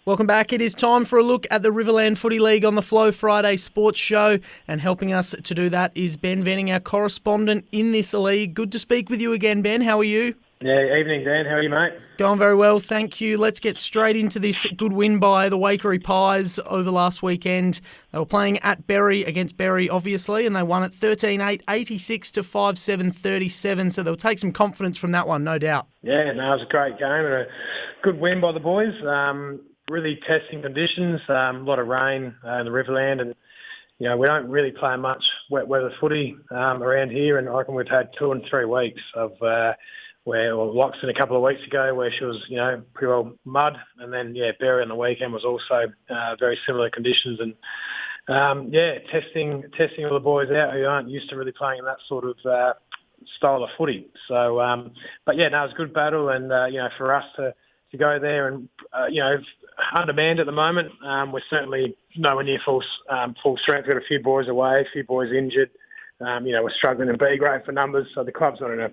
Welcome back. It is time for a look at the Riverland Footy League on the Flow Friday Sports Show. And helping us to do that is Ben Venning, our correspondent in this league. Good to speak with you again, Ben. How are you? Yeah, evening, Dan. How are you, mate? Going very well, thank you. Let's get straight into this good win by the Waikerie Pies over last weekend. They were playing at Berry against Berry, obviously, and they won it 13-8, 86 to 5-7, 37. So they'll take some confidence from that one, no doubt. Yeah, no, it was a great game and a good win by the boys. Really testing conditions, a lot of rain in the Riverland, and we don't really play much wet weather footy around here, and I reckon we've had 2 and 3 weeks of Loxton a couple of weeks ago where she was, pretty well mud, and then, Berry on the weekend was also very similar conditions, and testing all the boys out who aren't used to really playing in that sort of style of footy. So, it was a good battle, and, for us to go there and, undermanned at the moment. We're certainly nowhere near full strength. We've got a few boys away, a few boys injured. We're struggling in B grade for numbers, so the club's not in a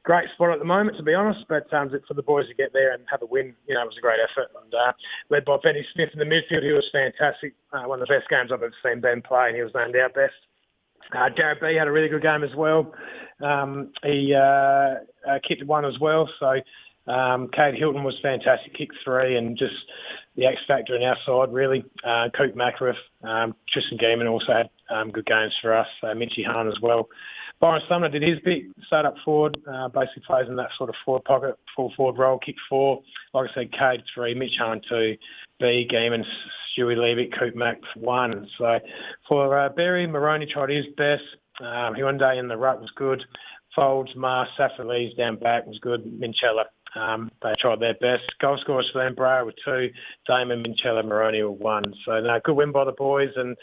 great spot at the moment, to be honest. But for the boys to get there and have a win, it was a great effort. And led by Benny Smith in the midfield, he was fantastic. One of the best games I've ever seen Ben play, and he was named our best. Jared B had a really good game as well. He kicked one as well, so... Cade Hilton was fantastic, kick 3, and just the X factor in our side, really. Coop Macariff, Tristan Geeman also had good games for us, Mitchie Hahn as well. Byron Sumner did his bit, stayed up forward, basically plays in that sort of forward pocket, full forward role, kick 4. Like I said, Cade 3, Mitch Hahn 2, B, Geeman, Stewie Leavitt, Coop Mac 1. So for Berry, Moroney tried his best. Hyundai in the ruck was good. Folds, Mars, Saffa down back was good. Minchella. They tried their best. Goal scorers for them, Brayer with 2, Damon, Minchella, Moroney with 1. So, good win by the boys. And,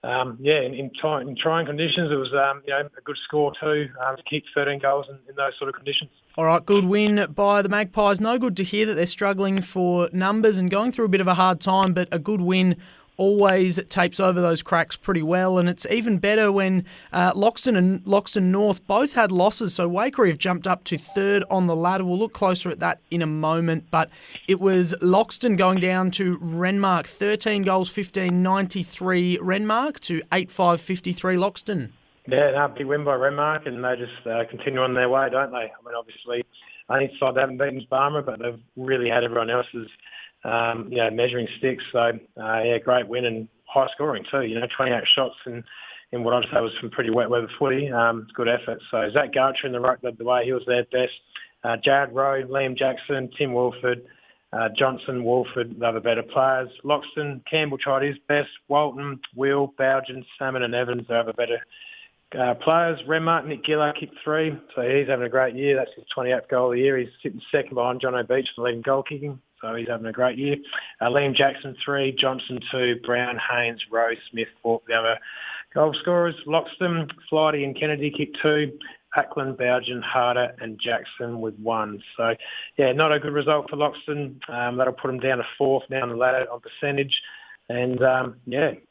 in trying conditions, it was, a good score too, to kick 13 goals in those sort of conditions. All right, good win by the Magpies. No good to hear that they're struggling for numbers and going through a bit of a hard time, but a good win always tapes over those cracks pretty well, and it's even better when Loxton and Loxton North both had losses, so Waikerie have jumped up to 3rd on the ladder. We'll look closer at that in a moment, but it was Loxton going down to Renmark, 13 goals, 15, 93 Renmark to 8-5, 53 Loxton. Yeah, big win by Renmark, and they just continue on their way, don't they? I mean, obviously, only side they haven't beaten is Barmer, but they've really had everyone else's measuring sticks. So, great win and high scoring too. 28 shots in what I'd say was some pretty wet weather footy. Good effort. So Zach Garcher in the ruck led the way. He was their best. Jared Rowe, Liam Jackson, Tim Wolford, Johnson, Wolford, the other better players. Loxton, Campbell tried his best. Walton, Will, Bowden, Salmon and Evans, the other better players. Renmark, Nick Giller kicked 3. So he's having a great year. That's his 28th goal of the year. He's sitting second behind John O'Beach for leading goal kicking. So he's having a great year. Liam Jackson 3, Johnson 2, Brown, Haynes, Rose, Smith, Falk, the other goal scorers. Loxton, Flighty and Kennedy kicked 2. Ackland, Bowden, Harder and Jackson with 1. So, not a good result for Loxton. That'll put them down to 4th now on the ladder on percentage. And,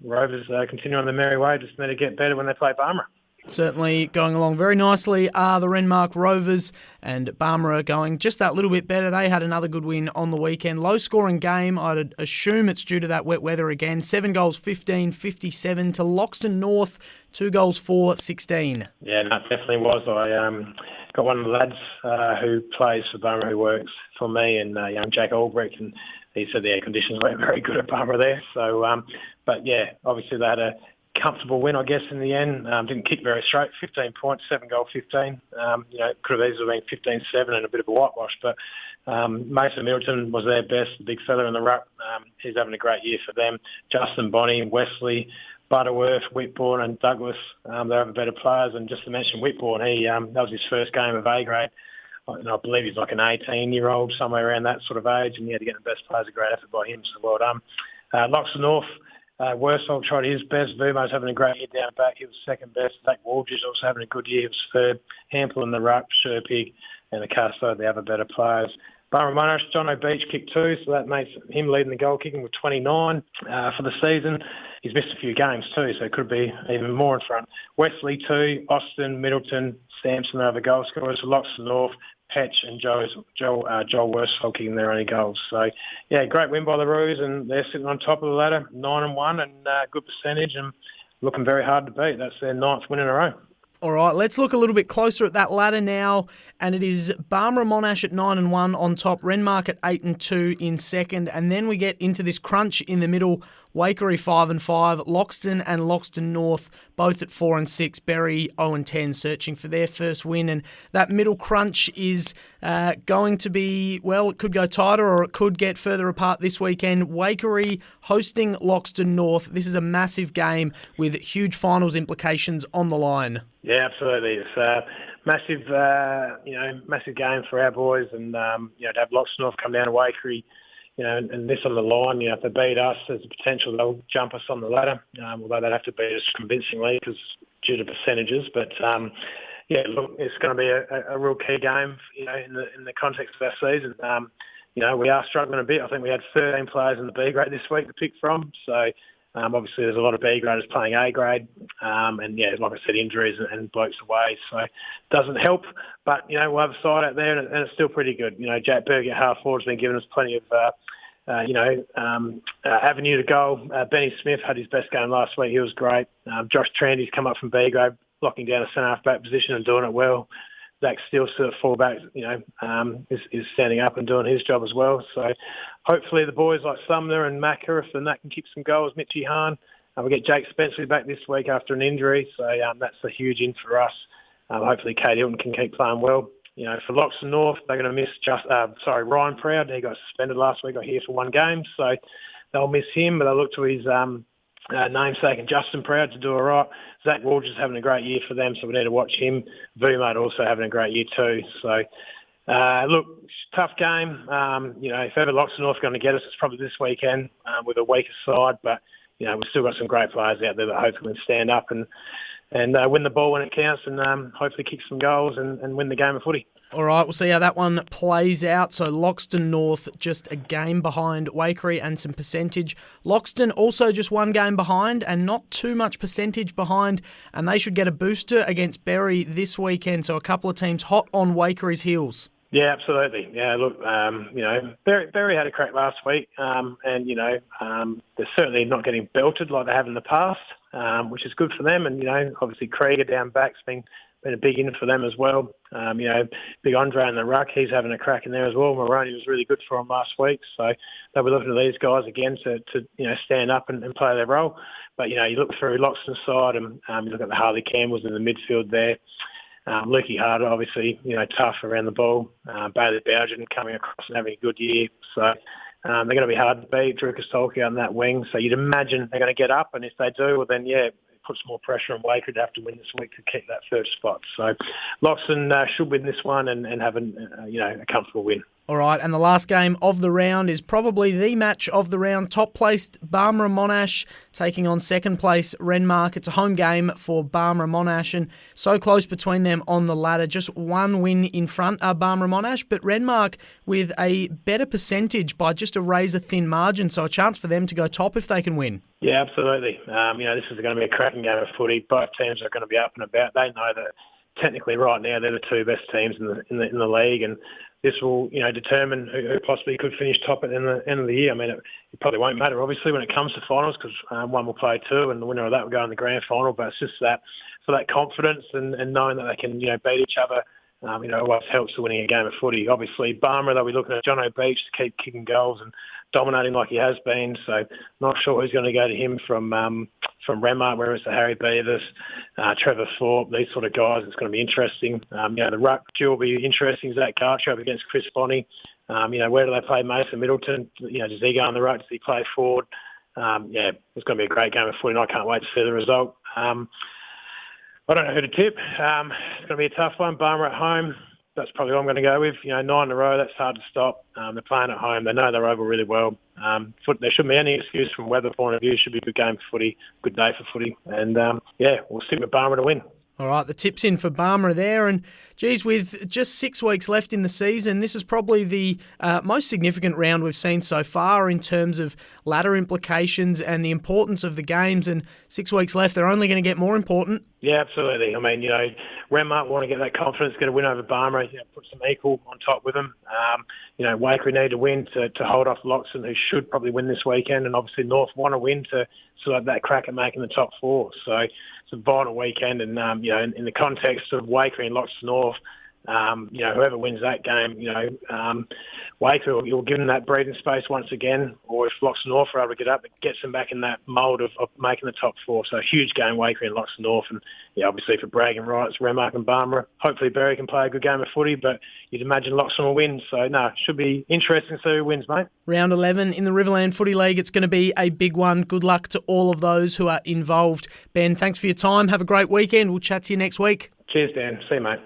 Rovers continue on their merry way. Just need to get better when they play Barmer. Certainly going along very nicely are the Renmark Rovers, and Barmera going just that little bit better. They had another good win on the weekend. Low-scoring game. I'd assume it's due to that wet weather again. 7 goals, 15, 57 to Loxton North, 2 goals, 4, 16. Yeah, no, it definitely was. I got one of the lads who plays for Barmera who works for me, and young Jack Albrecht, and he said the air conditions weren't very good at Barmera there. So, obviously they had a comfortable win, I guess, in the end. Didn't kick very straight, 15 points, 7 goal, 15. Could have easily been 15-7 and a bit of a whitewash, but Mason Middleton was their best, the big fella in the ruck. He's having a great year for them. Justin Bonney, Wesley, Butterworth, Whitbourne and Douglas, they're other better players. And just to mention Whitbourne, that was his first game of A grade. And I believe he's like an 18-year-old, somewhere around that sort of age, and he had to get the best players. A great effort by him, so well done. Loxton North, Worsfold tried his best. Vumo's having a great year down back. He was second best. Zach Waldridge also having a good year. He was third. Hampel in the ruck, Sherpig and the Casto, the other better players. Barra Monash, John O'Beach kicked 2, so that makes him leading the goal kicking with 29 for the season. He's missed a few games too, so it could be even more in front. Wesley 2, Austin, Middleton, Sampson, the other goal scorers. Loxton North, Petch and Joel Worsfold kicking their only goals. So, yeah, great win by the Roos, and they're sitting on top of the ladder, 9-1, and good percentage, and looking very hard to beat. That's their 9th win in a row. All right, let's look a little bit closer at that ladder now, and it is Barmera Monash at 9-1 on top, Renmark at 8-2 in second, and then we get into this crunch in the middle, Waikerie 5-5, Loxton and Loxton North both at 4-6, Berry 0-10 searching for their first win, and that middle crunch is going to be, well, it could go tighter or it could get further apart this weekend. Waikerie hosting Loxton North. This is a massive game with huge finals implications on the line. Yeah, absolutely. It's a massive, massive game for our boys, and to have Loxton North come down to Waikerie, and this on the line, if they beat us, there's a potential they'll jump us on the ladder, although they'd have to beat us convincingly because due to percentages. But, look, it's going to be a real key game, in the context of our season. We are struggling a bit. I think we had 13 players in the B grade this week to pick from, so obviously there's a lot of B graders playing A grade, like I said, injuries and blokes away, so it doesn't help. But we'll have a side out there, and it's still pretty good. Jack Berg at half forward has been giving us plenty of avenue to goal. Benny Smith had his best game last week. He was great. Josh Trandy's come up from B grade, locking down a centre half back position and doing it well. Zach Steele, sort of fullback, is standing up and doing his job as well. So hopefully the boys like Sumner and Macca, if Nat can kick some goals, Mitchie Hahn. We'll get Jake Spencer back this week after an injury. So that's a huge in for us. Hopefully Kate Hilton can keep playing well. For Loxton North, they're going to miss Ryan Proud. He got suspended last week, got here for one game. So they'll miss him, but they'll look to his namesake and Justin Proud to do all right. Zach Walsh is having a great year for them, so we need to watch him. Vumate also having a great year too. So, tough game. If ever Loxton North going to get us, it's probably this weekend with a weaker side. But, we've still got some great players out there that hopefully can stand up and win the ball when it counts and hopefully kick some goals and win the game of footy. All right, we'll see how that one plays out. So Loxton North just a game behind Waikerie and some percentage. Loxton also just one game behind and not too much percentage behind, and they should get a booster against Berry this weekend. So a couple of teams hot on Waikere's heels. Yeah, absolutely. Yeah, look, Berry had a crack last week, and they're certainly not getting belted like they have in the past, which is good for them. And, obviously Krieger down back's been a big in for them as well. Big Andre in the ruck, he's having a crack in there as well. Maroney was really good for him last week, so they'll be looking at these guys again to stand up and play their role. But, you look through Loxton's side and you look at the Harley Campbells in the midfield there. Lukey Harder, obviously, tough around the ball. Bailey Bowden coming across and having a good year. So they're going to be hard to beat. Drew Kostolki on that wing. So you'd imagine they're going to get up, and if they do, well then, it puts more pressure on Waikerie to have to win this week to keep that third spot. So Loxton should win this one and have a comfortable win. All right, and the last game of the round is probably the match of the round. Top-placed Barmera Monash taking on second-place Renmark. It's a home game for Barmera Monash, and so close between them on the ladder. Just one win in front are Barmera Monash, but Renmark with a better percentage by just a razor-thin margin, so a chance for them to go top if they can win. Yeah, absolutely. This is going to be a cracking game of footy. Both teams are going to be up and about. They know that technically right now they're the two best teams in the league, and this will, determine who possibly could finish top at the end of the year. I mean, it probably won't matter, obviously, when it comes to finals because one will play two and the winner of that will go in the grand final. But it's just that for that confidence and knowing that they can, beat each other, always helps to winning a game of footy. Obviously, Barmera, they'll be looking at John O'Beach to keep kicking goals and dominating like he has been. So not sure who's going to go to him from Renmark, whether it's Harry Beavis, Trevor Thorpe, these sort of guys. It's going to be interesting. The ruck duel will be interesting. Zach Gartrop against Chris Bonney. Where do they play Mason Middleton? Does he go on the ruck? Does he play forward? It's going to be a great game of footy, and I can't wait to see the result. I don't know who to tip. It's going to be a tough one. Barmera at home. That's probably what I'm going to go with. 9 in a row, that's hard to stop. They're playing at home. They know they're over really well. There shouldn't be any excuse from a weather point of view. It should be a good game for footy, good day for footy. And, we'll stick with Barmera to win. All right, the tip's in for Barmera there. And Geez, with just 6 weeks left in the season, this is probably the most significant round we've seen so far in terms of ladder implications and the importance of the games. And 6 weeks left, they're only going to get more important. Yeah, absolutely. I mean, Renmark want to get that confidence, get a win over Barmera, put some equal on top with them. Waikerie need to win to hold off Loxton, who should probably win this weekend, and obviously North want to win to sort of that crack at making the top four. So it's a vital weekend, and in the context of Waikerie and Loxton North, whoever wins that game, Waikerie will give them that breathing space once again, or if Loxton North are able to get up, it gets them back in that mould of making the top four. So a huge game, Waikerie and Loxton North, and obviously for bragging rights, Renmark and Barmera. Hopefully Berry can play a good game of footy, but you'd imagine Loxton will win. So it should be interesting to see who wins, mate. Round 11 in the Riverland Footy League, it's going to be a big one. Good luck to all of those who are involved. Ben, thanks for your time. Have a great weekend. We'll chat to you next week. Cheers, Dan. See you, mate.